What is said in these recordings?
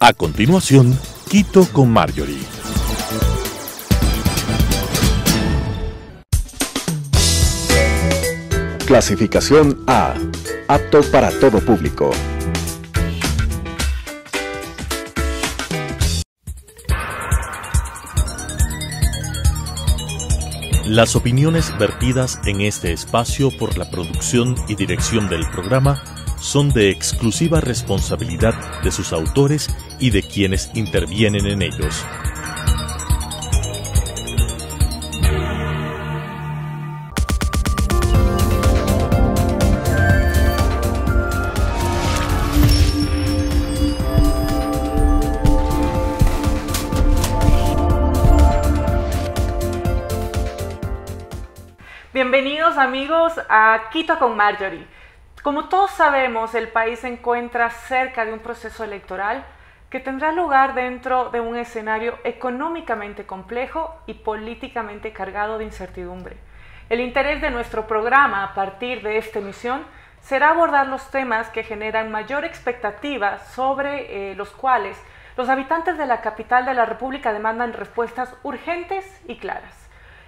A continuación, Quito con Marjorie. Clasificación A. Apto para todo público. Las opiniones vertidas en este espacio por la producción y dirección del programa son de exclusiva responsabilidad de sus autores y de quienes intervienen en ellos. Bienvenidos amigos a Quito con Marjorie. Como todos sabemos, el país se encuentra cerca de un proceso electoral que tendrá lugar dentro de un escenario económicamente complejo y políticamente cargado de incertidumbre. El interés de nuestro programa a partir de esta emisión será abordar los temas que generan mayor expectativa sobre los cuales los habitantes de la capital de la República demandan respuestas urgentes y claras.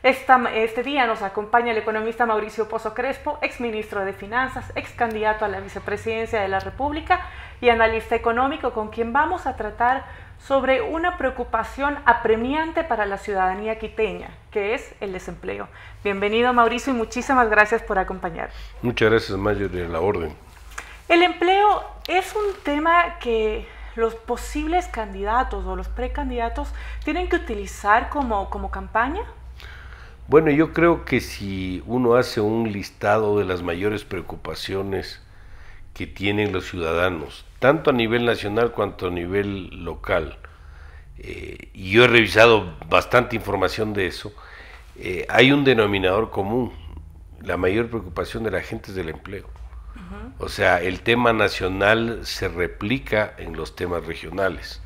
Este día nos acompaña el economista Mauricio Pozo Crespo, exministro de Finanzas, ex candidato a la vicepresidencia de la República y analista económico, con quien vamos a tratar sobre una preocupación apremiante para la ciudadanía quiteña, que es el desempleo. Bienvenido, Mauricio, y muchísimas gracias por acompañarnos. Muchas gracias, Marjorie, de la orden. El empleo es un tema que los posibles candidatos o los precandidatos tienen que utilizar como campaña. Bueno, yo creo que si uno hace un listado de las mayores preocupaciones que tienen los ciudadanos, tanto a nivel nacional cuanto a nivel local, y yo he revisado bastante información de eso, hay un denominador común. La mayor preocupación de la gente es del empleo. O sea, el tema nacional se replica en los temas regionales.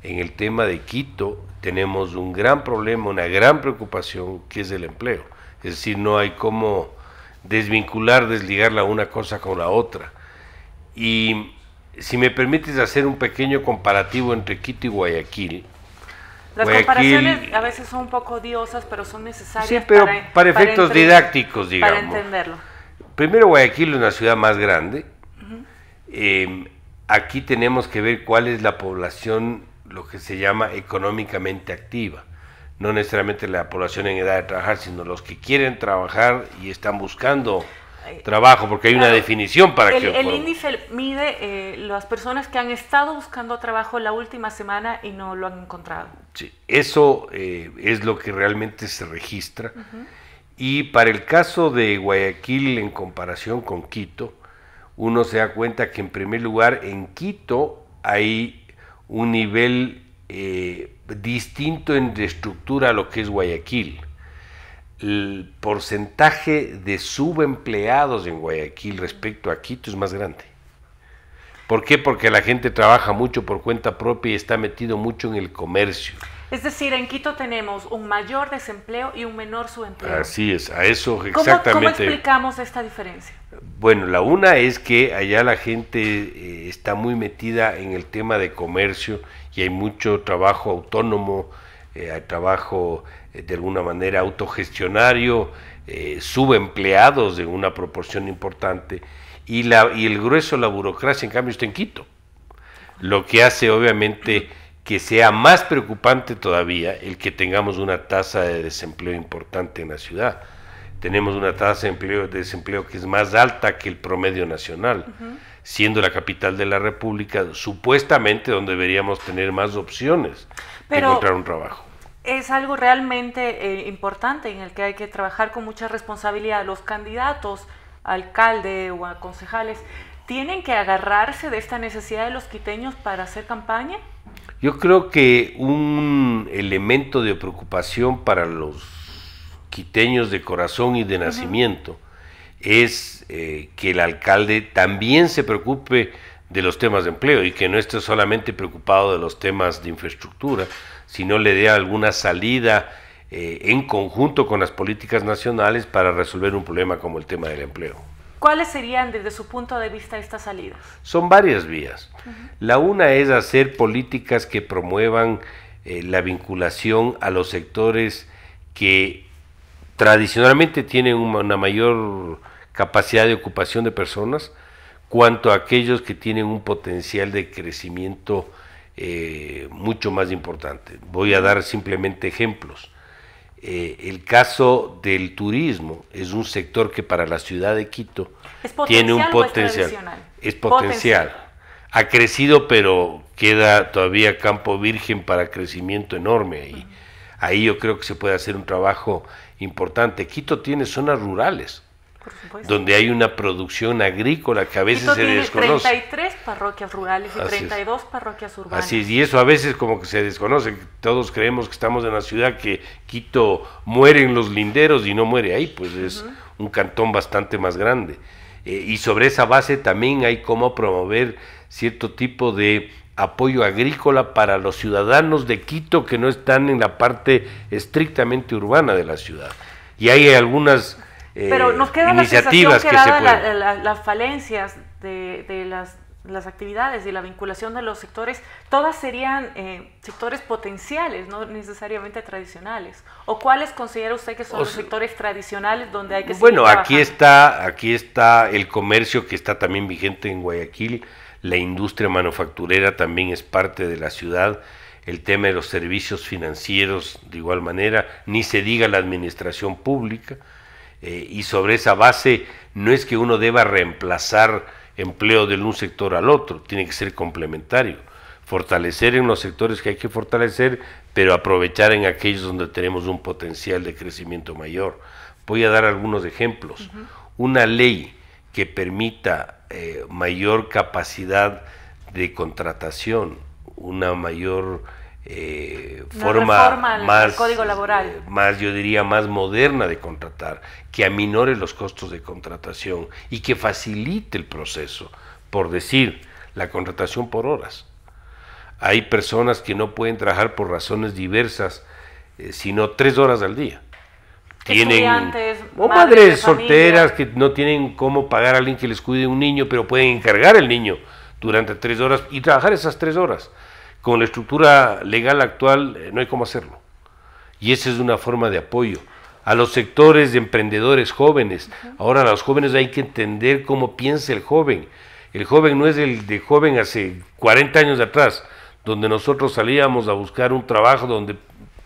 En el tema de Quito tenemos un gran problema, una gran preocupación, que es el empleo. Es decir, no hay cómo desligar la una cosa con la otra. Y si me permites hacer un pequeño comparativo entre Quito y Guayaquil. Las comparaciones a veces son un poco odiosas, pero son necesarias. Sí, pero para efectos didácticos, digamos. Para entenderlo. Primero, Guayaquil es una ciudad más grande. Aquí tenemos que ver cuál es la población, lo que se llama económicamente activa, no necesariamente la población en edad de trabajar, sino los que quieren trabajar y están buscando trabajo, porque hay una definición para que... El índice mide las personas que han estado buscando trabajo la última semana y no lo han encontrado. Sí, eso es lo que realmente se registra. Y para el caso de Guayaquil, en comparación con Quito, uno se da cuenta que en primer lugar en Quito hay un nivel distinto en estructura a lo que es Guayaquil. El porcentaje de subempleados en Guayaquil respecto a Quito es más grande. ¿Por qué? Porque la gente trabaja mucho por cuenta propia y está metido mucho en el comercio. Es decir, en Quito tenemos un mayor desempleo y un menor subempleo. Así es, a eso exactamente. ¿Cómo explicamos esta diferencia? Bueno, la una es que allá la gente está muy metida en el tema de comercio y hay mucho trabajo autónomo, hay trabajo de alguna manera autogestionario, subempleados en una proporción importante, y el grueso de la burocracia en cambio está en Quito, lo que hace obviamente que sea más preocupante todavía el que tengamos una tasa de desempleo importante en la ciudad. Tenemos una tasa de desempleo que es más alta que el promedio nacional, siendo la capital de la República supuestamente donde deberíamos tener más opciones de encontrar un trabajo. Es algo realmente importante en el que hay que trabajar con mucha responsabilidad. Los candidatos a alcalde o a concejales tienen que agarrarse de esta necesidad de los quiteños para hacer campaña. Yo creo que un elemento de preocupación para los quiteños de corazón y de nacimiento es que el alcalde también se preocupe de los temas de empleo y que no esté solamente preocupado de los temas de infraestructura, sino le dé alguna salida en conjunto con las políticas nacionales para resolver un problema como el tema del empleo. ¿Cuáles serían desde su punto de vista estas salidas? Son varias vías. La una es hacer políticas que promuevan la vinculación a los sectores que tradicionalmente tienen una mayor capacidad de ocupación de personas, cuanto a aquellos que tienen un potencial de crecimiento mucho más importante. Voy a dar simplemente ejemplos. El caso del turismo es un sector que para la ciudad de Quito tiene un potencial. Es potencial. Ha crecido, pero queda todavía campo virgen para crecimiento enorme ahí. Ahí yo creo que se puede hacer un trabajo importante. Quito tiene zonas rurales, donde hay una producción agrícola que a veces Quito se tiene desconoce. 33 parroquias rurales y 32 parroquias urbanas. Así es, y eso a veces como que se desconoce. Todos creemos que estamos en la ciudad, que Quito muere en los linderos y no muere ahí, pues es un cantón bastante más grande. Y sobre esa base también hay cómo promover cierto tipo de apoyo agrícola para los ciudadanos de Quito que no están en la parte estrictamente urbana de la ciudad. Y hay algunas pero nos queda iniciativas la sensación que se pueden. las falencias de las actividades y la vinculación de los sectores, todas serían sectores potenciales, no necesariamente tradicionales. ¿O cuáles considera usted que son los sectores tradicionales donde hay que seguir trabajando? Aquí está el comercio que está también vigente en Guayaquil. La industria manufacturera también es parte de la ciudad, el tema de los servicios financieros de igual manera, ni se diga la administración pública, y sobre esa base no es que uno deba reemplazar empleo de un sector al otro, tiene que ser complementario, fortalecer en los sectores que hay que fortalecer, pero aprovechar en aquellos donde tenemos un potencial de crecimiento mayor. Voy a dar algunos ejemplos. Una ley que permita mayor capacidad de contratación, una mayor forma más, código laboral, yo diría más moderna de contratar, que aminore los costos de contratación y que facilite el proceso. Por decir, la contratación por horas. Hay personas que no pueden trabajar por razones diversas, sino 3 horas al día. Tienen o madres solteras que no tienen cómo pagar a alguien que les cuide un niño, pero pueden encargar el niño durante 3 horas y trabajar esas 3 horas. Con la estructura legal actual no hay cómo hacerlo. Y esa es una forma de apoyo. A los sectores de emprendedores jóvenes, ahora a los jóvenes hay que entender cómo piensa el joven. El joven no es el de joven hace 40 años atrás, donde nosotros salíamos a buscar un trabajo donde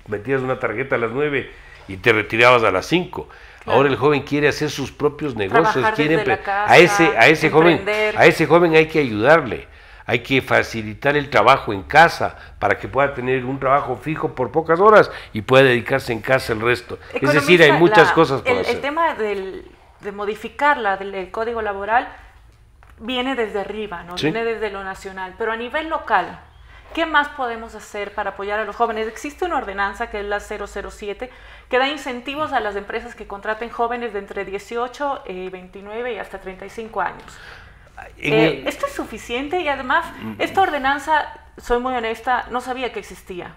metías una tarjeta a las 9 y te retirabas a las 5. Claro. Ahora el joven quiere hacer sus propios negocios, quiere a ese joven hay que ayudarle, hay que facilitar el trabajo en casa para que pueda tener un trabajo fijo por pocas horas y pueda dedicarse en casa el resto. Es decir, hay muchas cosas por hacer. El tema de modificar el código laboral viene desde arriba, ¿no? ¿Sí? Viene desde lo nacional, pero a nivel local, ¿qué más podemos hacer para apoyar a los jóvenes? Existe una ordenanza que es la 007 que da incentivos a las empresas que contraten jóvenes de entre 18, 29 y hasta 35 años. ¿Esto es suficiente? Y además, esta ordenanza, soy muy honesta, no sabía que existía.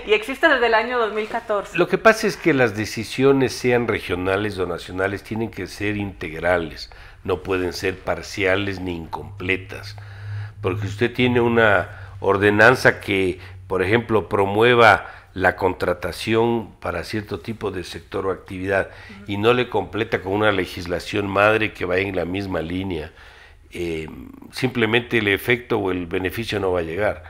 Y existe desde el año 2014. Lo que pasa es que las decisiones, sean regionales o nacionales, tienen que ser integrales, no pueden ser parciales ni incompletas. Porque usted tiene una ordenanza que, por ejemplo, promueva la contratación para cierto tipo de sector o actividad y no le completa con una legislación madre que vaya en la misma línea, simplemente el efecto o el beneficio no va a llegar.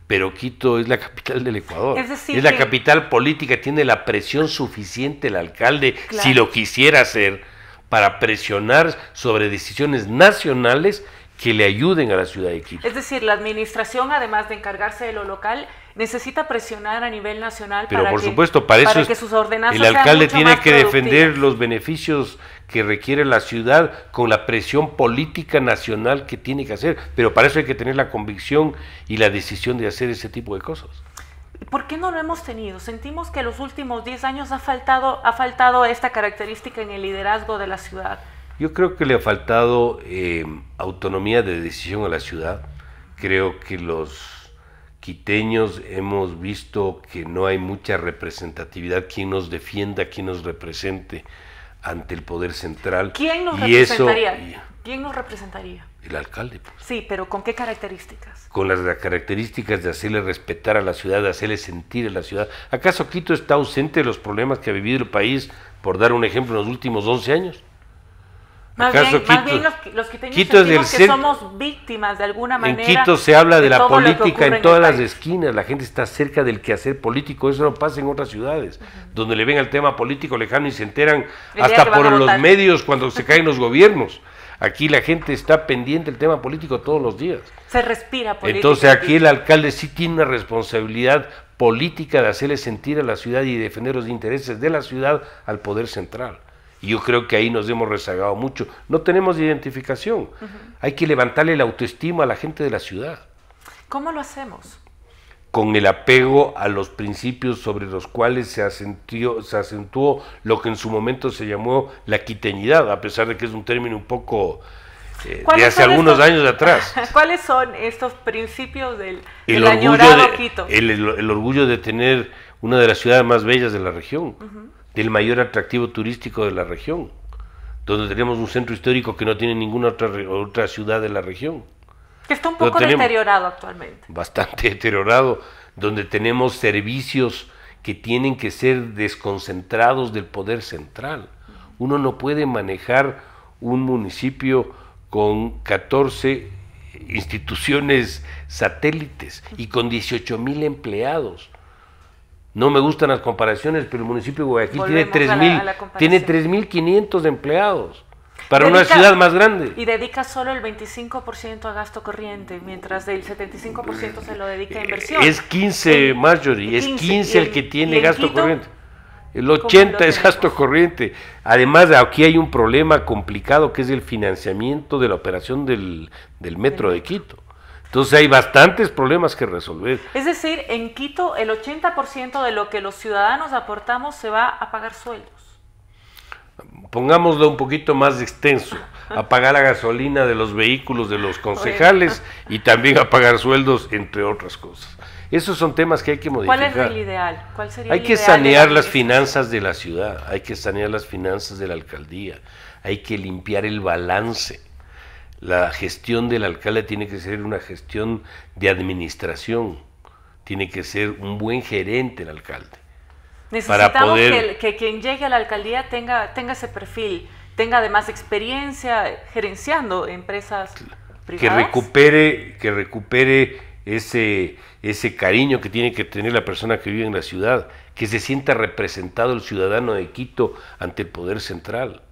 Pero Quito es la capital del Ecuador, es la capital política, tiene la presión suficiente el alcalde, claro, si lo quisiera hacer, para presionar sobre decisiones nacionales que le ayuden a la ciudad de Quito. Es decir, la administración, además de encargarse de lo local, necesita presionar a nivel nacional. Pero por supuesto, para eso que sus ordenanzas el alcalde sean mucho tiene que más defender los beneficios que requiere la ciudad con la presión política nacional que tiene que hacer, pero para eso hay que tener la convicción y la decisión de hacer ese tipo de cosas. ¿Por qué no lo hemos tenido? Sentimos que en los últimos 10 años ha faltado esta característica en el liderazgo de la ciudad. Yo creo que le ha faltado autonomía de decisión a la ciudad. Creo que los quiteños hemos visto que no hay mucha representatividad, quien nos defienda, quien nos represente ante el poder central. ¿Quién nos y representaría? Eso, ¿Quién nos representaría? el alcalde, pues. Sí, pero ¿con qué características? Con las características de hacerle respetar a la ciudad, de hacerle sentir a la ciudad. ¿Acaso Quito está ausente de los problemas que ha vivido el país, por dar un ejemplo, en los últimos 11 años? Más bien los quiteños Quito sentimos que somos víctimas de alguna manera. En Quito se habla de la política en todas las país. esquinas, la gente está cerca del quehacer político, eso no pasa en otras ciudades, donde le ven al tema político lejano y se enteran hasta por los medios cuando se caen los gobiernos. Aquí la gente está pendiente del tema político todos los días. Se respira política. Entonces aquí el alcalde sí tiene una responsabilidad política de hacerle sentir a la ciudad y defender los intereses de la ciudad al poder central. Y yo creo que ahí nos hemos rezagado mucho. No tenemos identificación. Hay que levantarle la autoestima a la gente de la ciudad. ¿Cómo lo hacemos? Con el apego a los principios sobre los cuales se acentuó lo que en su momento se llamó la quiteñidad, a pesar de que es un término un poco de hace algunos años atrás. ¿Cuáles son estos principios del añorado Quito? El orgullo de tener una de las ciudades más bellas de la región, del mayor atractivo turístico de la región, donde tenemos un centro histórico que no tiene ninguna otra ciudad de la región. Que está un poco deteriorado actualmente. Bastante deteriorado, donde tenemos servicios que tienen que ser desconcentrados del poder central. Uno no puede manejar un municipio con 14 instituciones satélites y con 18,000 empleados. No me gustan las comparaciones, pero el municipio de Guayaquil tiene 3.500 empleados. Para una ciudad más grande. Y dedica solo el 25% a gasto corriente, mientras el 75% se lo dedica a inversión. Es 15, Marjorie, es 15 el que tiene gasto corriente. El 80 es gasto corriente. Además, aquí hay un problema complicado que es el financiamiento de la operación del metro de Quito. Entonces hay bastantes problemas que resolver. Es decir, en Quito el 80% de lo que los ciudadanos aportamos se va a pagar sueldos. Pongámoslo un poquito más extenso, a pagar la gasolina de los vehículos de los concejales y también a pagar sueldos, entre otras cosas. Esos son temas que hay que modificar. ¿Cuál es el ideal? ¿Cuál sería hay el que ideal sanear las finanzas de la ciudad, hay que sanear las finanzas de la alcaldía, hay que limpiar el balance. La gestión del alcalde tiene que ser una gestión de administración, tiene que ser un buen gerente el alcalde. Necesitamos que quien llegue a la alcaldía tenga ese perfil, tenga además experiencia gerenciando empresas privadas. Que recupere ese cariño que tiene que tener la persona que vive en la ciudad, que se sienta representado el ciudadano de Quito ante el poder central.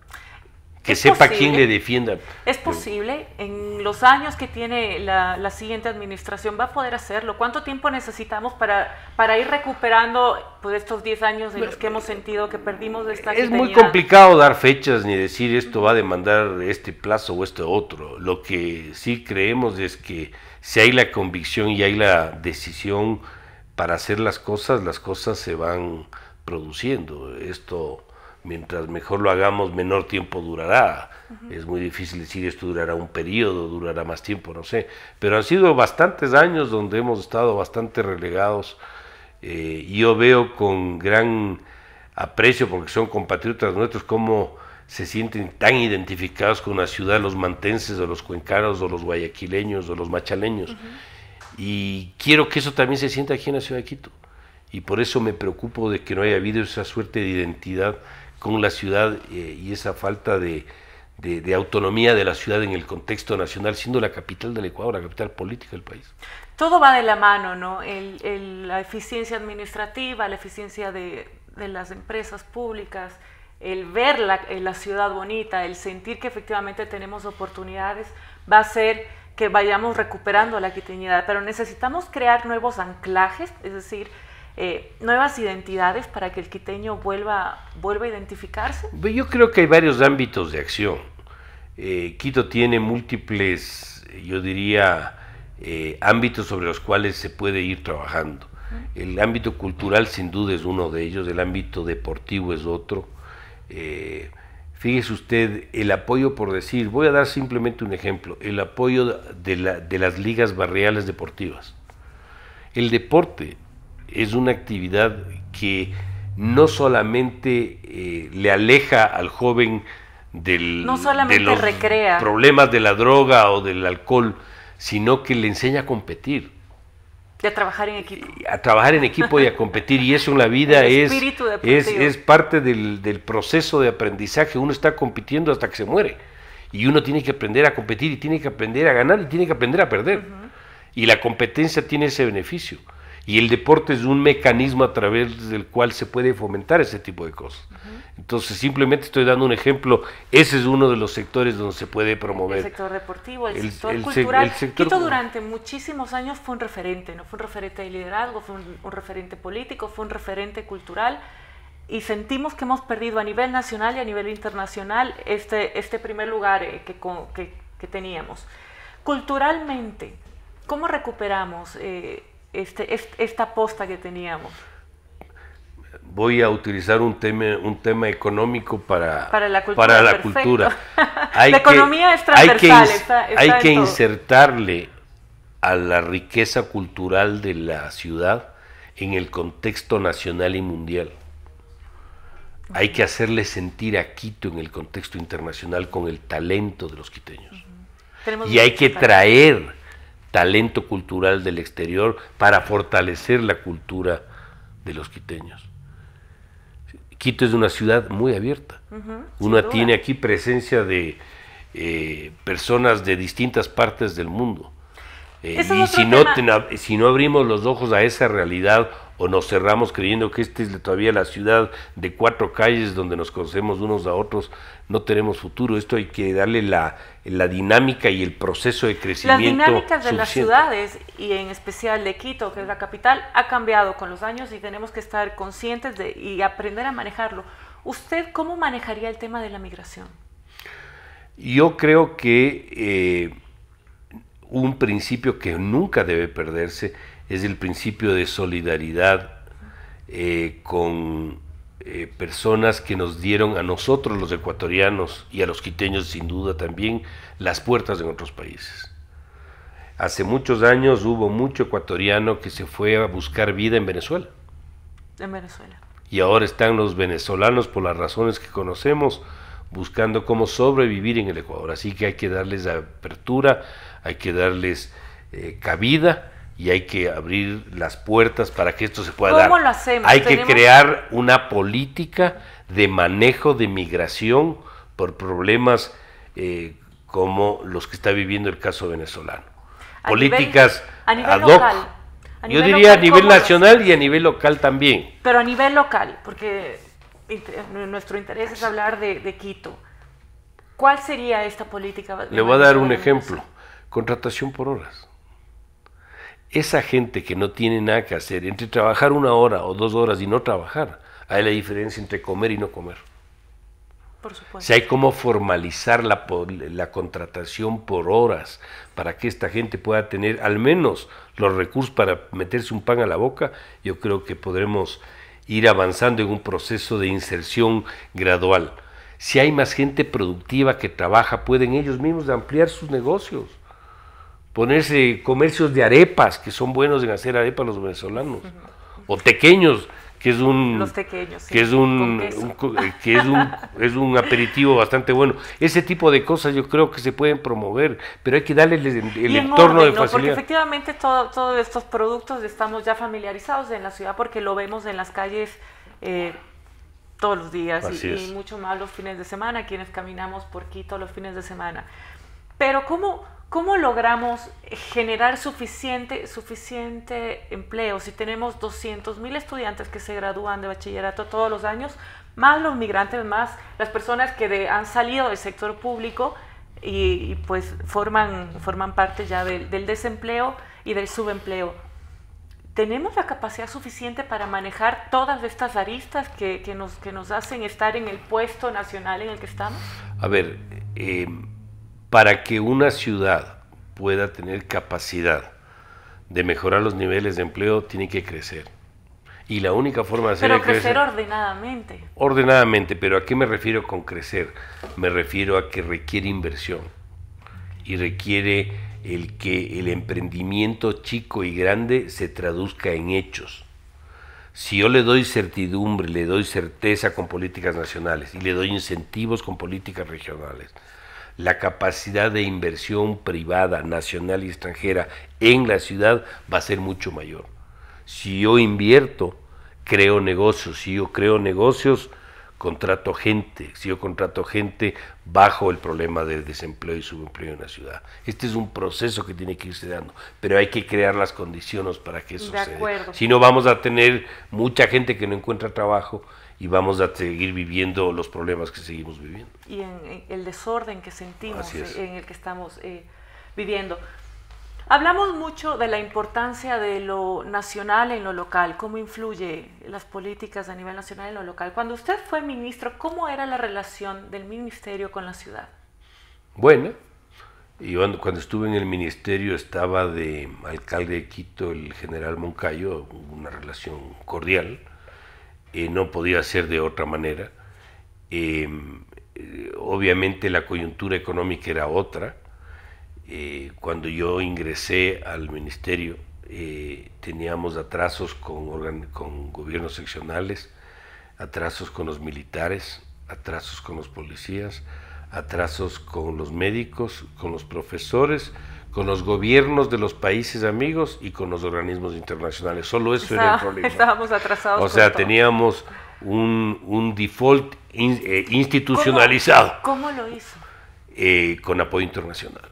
Que sepa quién le defienda. Es posible, en los años que tiene la siguiente administración va a poder hacerlo. ¿Cuánto tiempo necesitamos para ir recuperando pues, estos 10 años de los que hemos sentido que perdimos de esta quiteñidad? Es muy complicado dar fechas ni decir esto va a demandar este plazo o este otro. Lo que sí creemos es que si hay la convicción y hay la decisión para hacer las cosas se van produciendo. Esto, mientras mejor lo hagamos, menor tiempo durará. Es muy difícil decir esto durará un periodo, durará más tiempo, no sé. Pero han sido bastantes años donde hemos estado bastante relegados. Yo veo con gran aprecio, porque son compatriotas nuestros, cómo se sienten tan identificados con una ciudad, los mantenses, o los cuencanos, o los guayaquileños, o los machaleños. Y quiero que eso también se sienta aquí en la ciudad de Quito. Y por eso me preocupo de que no haya habido esa suerte de identidad con la ciudad y esa falta de autonomía de la ciudad en el contexto nacional, siendo la capital del Ecuador, la capital política del país. Todo va de la mano, ¿no? La eficiencia administrativa, la eficiencia de las empresas públicas, el ver la ciudad bonita, el sentir que efectivamente tenemos oportunidades, va a hacer que vayamos recuperando la quiteñidad. Pero necesitamos crear nuevos anclajes, es decir, nuevas identidades para que el quiteño vuelva a identificarse. Yo creo que hay varios ámbitos de acción. Quito tiene múltiples, yo diría, ámbitos sobre los cuales se puede ir trabajando. El ámbito cultural sin duda es uno de ellos, el ámbito deportivo es otro. Fíjese usted, el apoyo, por decir, voy a dar simplemente un ejemplo, el apoyo de las ligas barriales deportivas. El deporte es una actividad que no solamente le aleja al joven no solamente de los recrea problemas de la droga o del alcohol, sino que le enseña a competir. Y a trabajar en equipo. A trabajar en equipo y a competir, y eso en la vida es parte del proceso de aprendizaje. Uno está compitiendo hasta que se muere, y uno tiene que aprender a competir, y tiene que aprender a ganar, y tiene que aprender a perder. Y la competencia tiene ese beneficio, y el deporte es un mecanismo a través del cual se puede fomentar ese tipo de cosas. Entonces, simplemente estoy dando un ejemplo. Ese es uno de los sectores donde se puede promover. El sector deportivo, el sector cultural. Quito durante muchísimos años fue un referente, ¿no? Fue un referente de liderazgo, fue un referente político, fue un referente cultural, y sentimos que hemos perdido a nivel nacional y a nivel internacional este primer lugar que teníamos. Culturalmente, ¿cómo recuperamos esta posta que teníamos? Voy a utilizar un tema económico para la cultura. La economía es transversal. Hay que insertarle a la riqueza cultural de la ciudad en el contexto nacional y mundial. Hay que hacerle sentir a Quito en el contexto internacional con el talento de los quiteños. Y hay que traer talento cultural del exterior para fortalecer la cultura de los quiteños. Quito es una ciudad muy abierta. Uno tiene aquí presencia de personas de distintas partes del mundo. Y si no abrimos los ojos a esa realidad, o nos cerramos creyendo que esta es todavía la ciudad de 4 calles donde nos conocemos unos a otros, no tenemos futuro. Esto hay que darle la dinámica y el proceso de crecimiento. Las dinámicas de las ciudades, y en especial de Quito, que es la capital, ha cambiado con los años, y tenemos que estar conscientes y aprender a manejarlo. ¿Usted cómo manejaría el tema de la migración? Yo creo que un principio que nunca debe perderse es el principio de solidaridad con personas que nos dieron a nosotros los ecuatorianos, y a los quiteños sin duda también, las puertas en otros países. Hace muchos años hubo mucho ecuatoriano que se fue a buscar vida en Venezuela. En Venezuela. Y ahora están los venezolanos, por las razones que conocemos, buscando cómo sobrevivir en el Ecuador. Así que hay que darles apertura, hay que darles cabida, y hay que abrir las puertas para que esto se pueda dar. ¿Cómo lo hacemos? Hay que crear una política de manejo de migración por problemas como los que está viviendo el caso venezolano. Políticas ad hoc. Yo diría a nivel nacional y a nivel local también. Pero a nivel local, porque nuestro interés es hablar de Quito. ¿Cuál sería esta política? Le voy a dar un ejemplo. Contratación por horas. Esa gente que no tiene nada que hacer, entre trabajar 1 hora o 2 horas y no trabajar, hay la diferencia entre comer y no comer. Por supuesto. Si hay cómo formalizar la contratación por horas para que esta gente pueda tener al menos los recursos para meterse un pan a la boca, yo creo que podremos ir avanzando en un proceso de inserción gradual. Si hay más gente productiva que trabaja, pueden ellos mismos ampliar sus negocios. Ponerse comercios de arepas, que son buenos en hacer arepas los venezolanos, o tequeños, que es un aperitivo bastante bueno. Ese tipo de cosas yo creo que se pueden promover, pero hay que darles el entorno de facilidad. Porque efectivamente todos estos productos estamos ya familiarizados en la ciudad, porque lo vemos en las calles todos los días, y mucho más los fines de semana, quienes caminamos por Quito los fines de semana. Pero ¿cómo logramos generar suficiente empleo si tenemos 200.000 estudiantes que se gradúan de bachillerato todos los años, más los migrantes, más las personas que han salido del sector público y pues forman parte ya del desempleo y del subempleo? ¿Tenemos la capacidad suficiente para manejar todas estas aristas que nos hacen estar en el puesto nacional en el que estamos? A ver, para que una ciudad pueda tener capacidad de mejorar los niveles de empleo, tiene que crecer. Y la única forma de hacerlo es crecer ordenadamente. Ordenadamente, pero ¿a qué me refiero con crecer? Me refiero a que requiere inversión y requiere que el emprendimiento chico y grande se traduzca en hechos. Si yo le doy certidumbre, le doy certeza con políticas nacionales y le doy incentivos con políticas regionales, la capacidad de inversión privada, nacional y extranjera en la ciudad va a ser mucho mayor. Si yo invierto, creo negocios. Si yo creo negocios, contrato gente. Si yo contrato gente, bajo el problema del desempleo y subempleo en la ciudad. Este es un proceso que tiene que irse dando, pero hay que crear las condiciones para que eso suceda. Si no, vamos a tener mucha gente que no encuentra trabajo y vamos a seguir viviendo los problemas que seguimos viviendo. Y en el desorden que sentimos, en el que estamos viviendo. Hablamos mucho de la importancia de lo nacional en lo local, cómo influye las políticas a nivel nacional en lo local. Cuando usted fue ministro, ¿cómo era la relación del ministerio con la ciudad? Bueno, yo cuando estuve en el ministerio estaba de alcalde de Quito el general Moncayo, una relación cordial, no podía ser de otra manera. Obviamente la coyuntura económica era otra. Cuando yo ingresé al ministerio teníamos atrasos con gobiernos seccionales, atrasos con los militares, atrasos con los policías, atrasos con los médicos, con los profesores, con los gobiernos de los países amigos y con los organismos internacionales. Solo eso era el problema. Estábamos atrasados. O sea, teníamos un default institucionalizado. ¿Cómo lo hizo? Con apoyo internacional.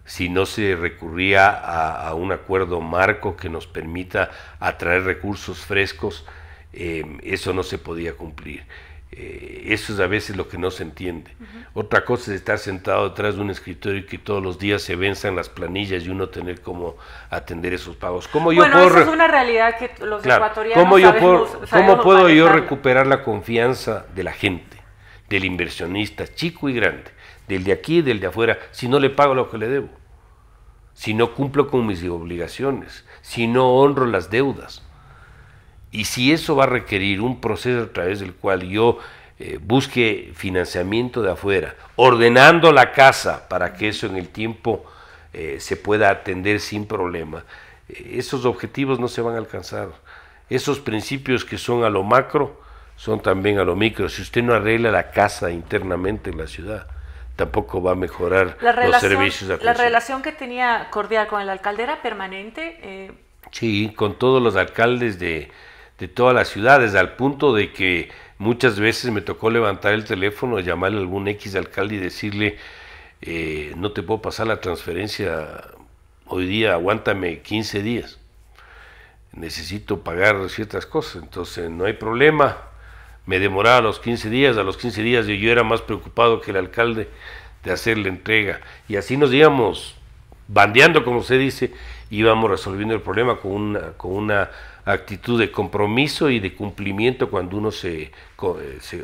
Si no se recurría a un acuerdo marco que nos permita atraer recursos frescos, eso no se podía cumplir. Eso es a veces lo que no se entiende. Otra cosa es estar sentado detrás de un escritorio y que todos los días se venzan las planillas y uno tener cómo atender esos pagos. Esa es una realidad que los ecuatorianos ¿Cómo puedo yo recuperar la confianza de la gente, del inversionista, chico y grande, del de aquí y del de afuera, si no le pago lo que le debo? Si no cumplo con mis obligaciones, si no honro las deudas. Y si eso va a requerir un proceso a través del cual yo busque financiamiento de afuera, ordenando la casa para que eso en el tiempo se pueda atender sin problema, esos objetivos no se van a alcanzar. Esos principios que son a lo macro son también a lo micro. Si usted no arregla la casa internamente en la ciudad, tampoco va a mejorar los servicios de atención. ¿La relación que tenía cordial con el alcalde era permanente? Sí, con todos los alcaldes de todas las ciudades, al punto de que muchas veces me tocó levantar el teléfono, llamarle a algún X alcalde y decirle, no te puedo pasar la transferencia hoy día, aguántame 15 días, necesito pagar ciertas cosas, entonces no hay problema. Me demoraba a los 15 días yo era más preocupado que el alcalde de hacer la entrega. Y así nos íbamos bandeando, como se dice, íbamos resolviendo el problema con una actitud de compromiso y de cumplimiento cuando uno se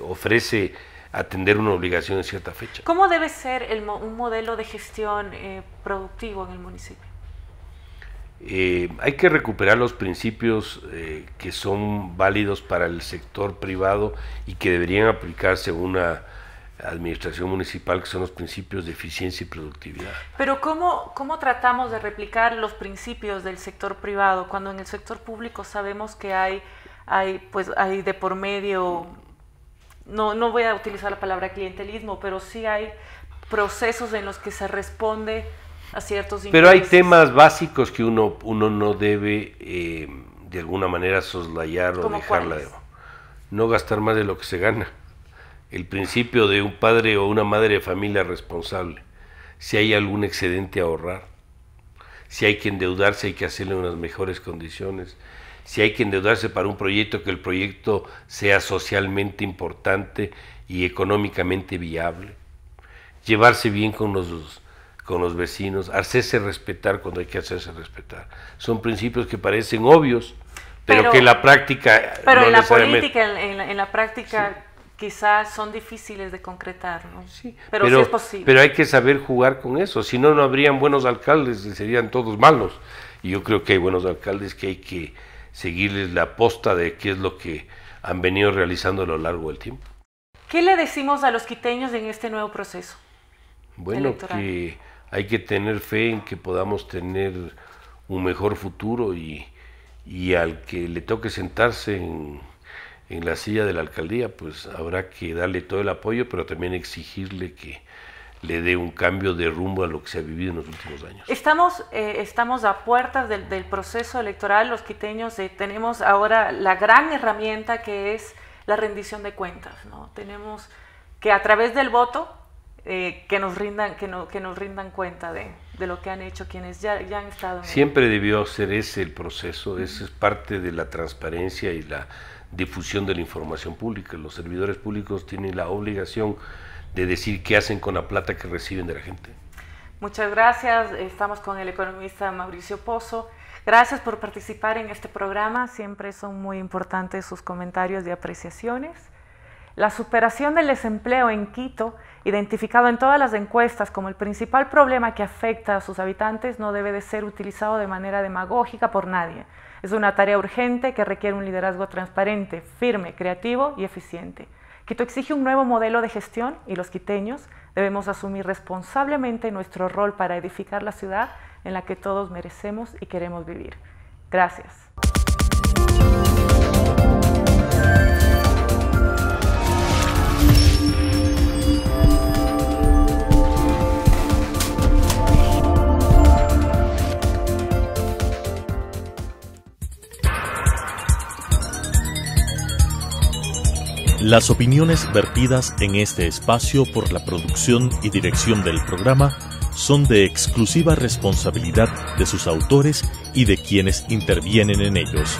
ofrece atender una obligación en cierta fecha. ¿Cómo debe ser un modelo de gestión productivo en el municipio? Hay que recuperar los principios que son válidos para el sector privado y que deberían aplicarse a una administración municipal, que son los principios de eficiencia y productividad. Pero ¿cómo tratamos de replicar los principios del sector privado cuando en el sector público sabemos que hay de por medio, no voy a utilizar la palabra clientelismo, pero sí hay procesos en los que se responde a ciertos intereses? Pero hay temas básicos que uno no debe de alguna manera soslayar o dejarla. No gastar más de lo que se gana. El principio de un padre o una madre de familia responsable. Si hay algún excedente, ahorrar. Si hay que endeudarse, hay que hacerlo en unas mejores condiciones. Si hay que endeudarse para un proyecto, que el proyecto sea socialmente importante y económicamente viable. Llevarse bien con los vecinos, hacerse respetar cuando hay que hacerse respetar. Son principios que parecen obvios, pero que en la práctica pero no en la política, en la práctica sí, quizás son difíciles de concretar, ¿no? Sí, pero sí es posible. Pero hay que saber jugar con eso, si no, no habrían buenos alcaldes, serían todos malos. Y yo creo que hay buenos alcaldes que hay que seguirles la posta de qué es lo que han venido realizando a lo largo del tiempo. ¿Qué le decimos a los quiteños en este nuevo proceso? Bueno, electoral? Que hay que tener fe en que podamos tener un mejor futuro y y al que le toque sentarse en la silla de la alcaldía, pues habrá que darle todo el apoyo, pero también exigirle que le dé un cambio de rumbo a lo que se ha vivido en los últimos años. Estamos a puertas del proceso electoral. Los quiteños tenemos ahora la gran herramienta que es la rendición de cuentas, ¿no? Tenemos que a través del voto que nos rindan cuenta de lo que han hecho quienes ya han estado. Siempre debió ser ese el proceso, ese es parte de la transparencia y la difusión de la información pública. Los servidores públicos tienen la obligación de decir qué hacen con la plata que reciben de la gente. Muchas gracias. Estamos con el economista Mauricio Pozo. Gracias por participar en este programa. Siempre son muy importantes sus comentarios y apreciaciones. La superación del desempleo en Quito, identificado en todas las encuestas como el principal problema que afecta a sus habitantes, no debe de ser utilizado de manera demagógica por nadie. Es una tarea urgente que requiere un liderazgo transparente, firme, creativo y eficiente. Quito exige un nuevo modelo de gestión y los quiteños debemos asumir responsablemente nuestro rol para edificar la ciudad en la que todos merecemos y queremos vivir. Gracias. Las opiniones vertidas en este espacio por la producción y dirección del programa son de exclusiva responsabilidad de sus autores y de quienes intervienen en ellos.